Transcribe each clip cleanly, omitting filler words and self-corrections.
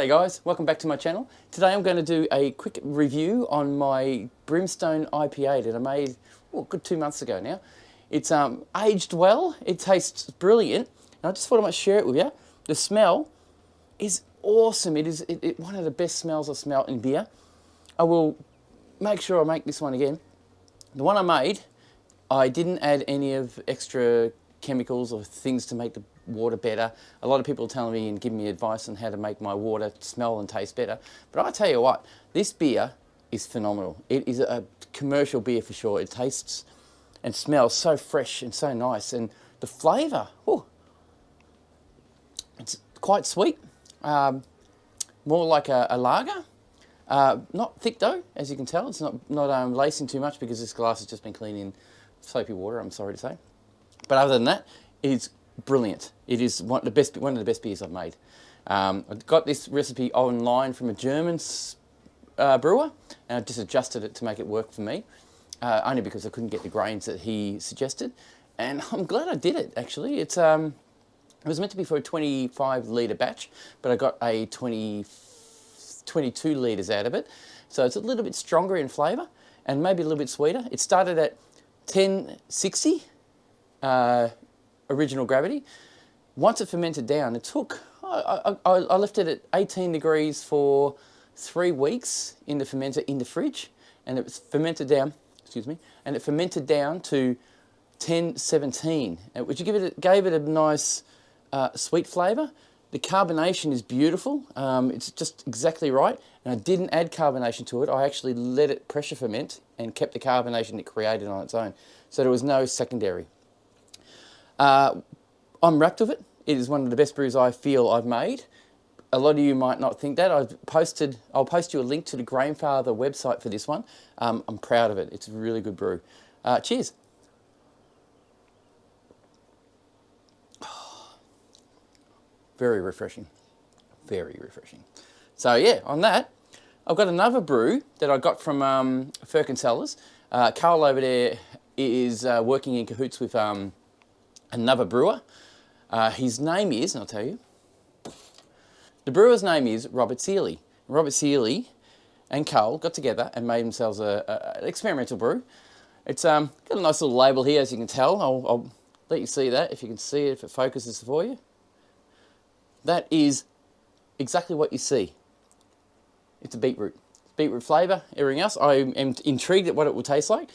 G'day guys, welcome back to my channel. Today I'm going to do a quick review on my Brimstone IPA that I made a good 2 months ago now. It's aged well, it tastes brilliant, and I just thought I might share it with you. The smell is awesome. It is one of the best smells I've smelled in beer. I will make sure I make this one again. The one I made, I didn't add any of extra chemicals or things to make the water better. A lot of people are telling me and giving me advice on how to make my water smell and taste better. But I tell you what, this beer is phenomenal. It is a commercial beer for sure. It tastes and smells so fresh and so nice. And the flavour, it's quite sweet. More like a lager. Not thick though, as you can tell. It's not lacing too much because this glass has just been cleaned in soapy water, I'm sorry to say. But other than that, it's brilliant. It is one of the best beers I've made. I got this recipe online from a German brewer, and I just adjusted it to make it work for me, only because I couldn't get the grains that he suggested. And I'm glad I did it, actually. It was meant to be for a 25 litre batch, but I got a 22 litres out of it. So it's a little bit stronger in flavour and maybe a little bit sweeter. It started at 1060 original gravity. Once it fermented down, it took, I left it at 18 degrees for 3 weeks in the fermenter in the fridge, and it was fermented down, and it fermented down to 1017, which gave it a nice sweet flavour. The carbonation is beautiful. It's just exactly right, and I didn't add carbonation to it. I actually let it pressure ferment and kept the carbonation it created on its own, so there was no secondary. I'm wrapped with it. It is one of the best brews I feel I've made. A lot of you might not think that. I'll post you a link to the Grainfather website for this one. I'm proud of it. It's a really good brew. Cheers. Very refreshing. Very refreshing. So yeah, on that, I've got another brew that I got from Firkin cellars. Karl over there is working in cahoots with another brewer. His name is, and I'll tell you, the brewer's name is Robert Seeley. Robert Seeley and Karl got together and made themselves an experimental brew. It's got a nice little label here, as you can tell. I'll let you see that, if you can see it, if it focuses for you. That is exactly what you see. It's a beetroot. Beetroot flavour, everything else. I am intrigued at what it will taste like.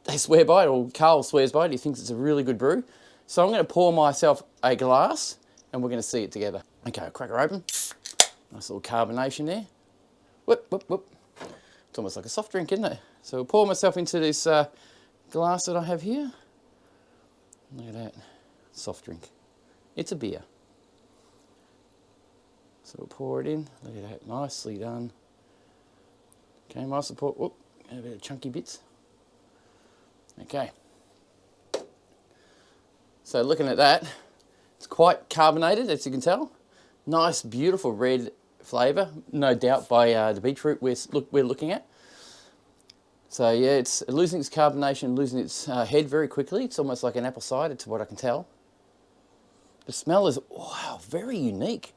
They swear by it, or Karl swears by it. He thinks it's a really good brew. So I'm going to pour myself a glass, and we're going to see it together. Okay, I'll crack her open. Nice little carbonation there. Whoop, whoop, whoop. It's almost like a soft drink, isn't it? So I'll pour myself into this glass that I have here. Look at that. Soft drink. It's a beer. So we'll pour it in. Look at that. Nicely done. Okay, nice to pour. Whoop, a bit of chunky bits. Okay. So looking at that, it's quite carbonated, as you can tell. Nice, beautiful red flavour, no doubt by the beetroot we're looking at. So yeah, it's losing its carbonation, losing its head very quickly. It's almost like an apple cider, to what I can tell. The smell is, wow, very unique.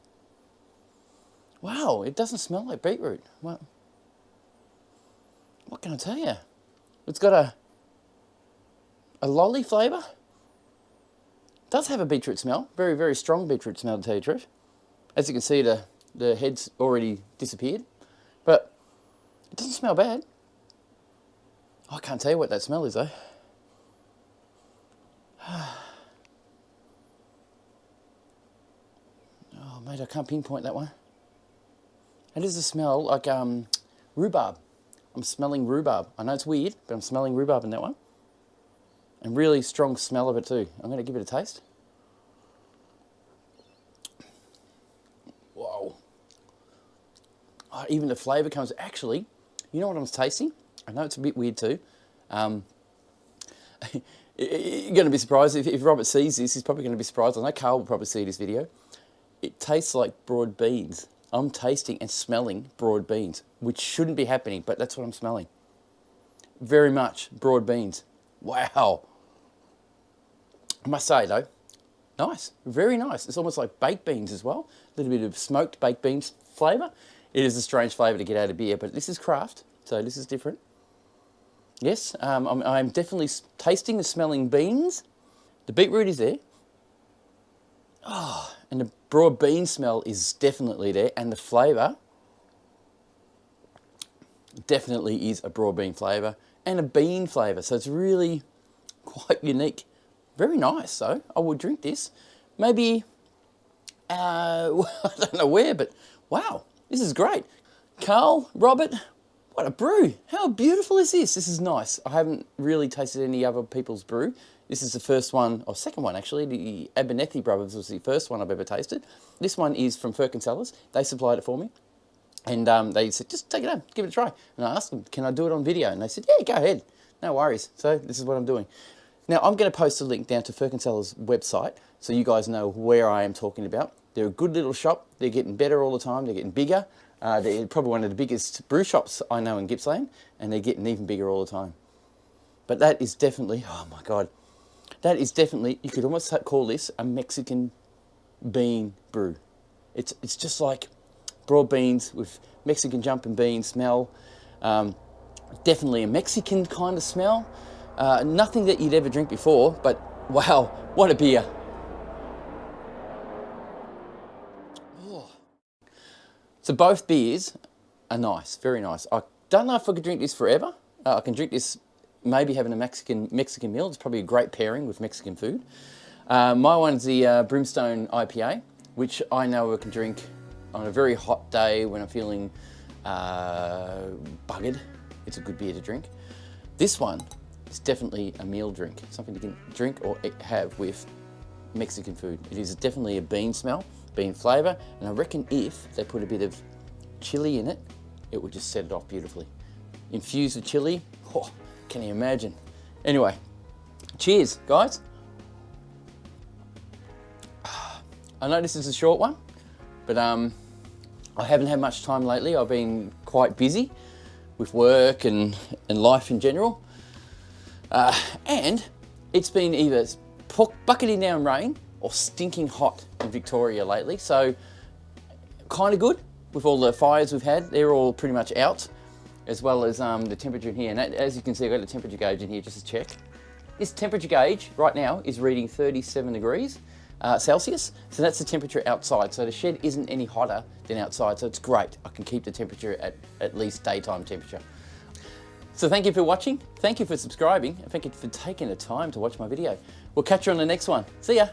Wow, it doesn't smell like beetroot. What can I tell you? It's got a lolly flavour. Does have a beetroot smell, very, very strong beetroot smell, to tell you the truth. As you can see, the head's already disappeared, but it doesn't smell bad. I can't tell you what that smell is though. Oh mate, I can't pinpoint that one. It is a smell like rhubarb. I'm smelling rhubarb. I know it's weird, but I'm smelling rhubarb in that one. And really strong smell of it too. I'm going to give it a taste. Whoa. Oh, even the flavour comes, actually, you know what I'm tasting? I know it's a bit weird too. You're going to be surprised. If Robert sees this, he's probably going to be surprised. I know Karl will probably see this video. It tastes like broad beans. I'm tasting and smelling broad beans, which shouldn't be happening, but that's what I'm smelling. Very much broad beans. Wow. I must say though, nice, very nice. It's almost like baked beans as well. A little bit of smoked baked beans flavour. It is a strange flavour to get out of beer, but this is craft, so this is different. Yes, I'm definitely tasting and smelling beans. The beetroot is there. Oh, and the broad bean smell is definitely there, and the flavour definitely is a broad bean flavour and a bean flavour, so it's really quite unique. Very nice, though. I would drink this. Maybe, I don't know where, but wow, this is great. Karl, Robert, what a brew. How beautiful is this? This is nice. I haven't really tasted any other people's brew. This is the first one, or second one actually. The Abernethy Brothers was the first one I've ever tasted. This one is from Firkin Cellars. They supplied it for me. And they said, just take it home, give it a try. And I asked them, can I do it on video? And they said, yeah, go ahead. No worries. So this is what I'm doing. Now, I'm going to post a link down to Firkin Cellars' website so you guys know where I am talking about. They're a good little shop. They're getting better all the time. They're getting bigger. They're probably one of the biggest brew shops I know in Gippsland, and they're getting even bigger all the time. But that is definitely, oh my God, that is definitely, you could almost call this a Mexican bean brew. It's just like broad beans with Mexican jumping bean smell. Definitely a Mexican kind of smell. Nothing that you'd ever drink before, but wow, what a beer. Oh. So both beers are nice, very nice. I don't know if I could drink this forever. I can drink this maybe having a Mexican meal. It's probably a great pairing with Mexican food. My one's the Brimstone IPA, which I know I can drink on a very hot day when I'm feeling buggered. It's a good beer to drink. This one is definitely a meal drink, something you can drink or have with Mexican food. It is definitely a bean smell, bean flavour, and I reckon if they put a bit of chili in it, it would just set it off beautifully. Infused with chili, oh, can you imagine? Anyway, cheers, guys. I know this is a short one, but I haven't had much time lately. I've been quite busy with work and life in general. And it's been either bucketing down rain or stinking hot in Victoria lately. So kind of good with all the fires we've had. They're all pretty much out, as well as the temperature in here. And as you can see, I've got a temperature gauge in here just to check. This temperature gauge right now is reading 37 degrees Celsius. So that's the temperature outside. So the shed isn't any hotter than outside. So it's great. I can keep the temperature at least daytime temperature. So thank you for watching. Thank you for subscribing. And thank you for taking the time to watch my video. We'll catch you on the next one. See ya.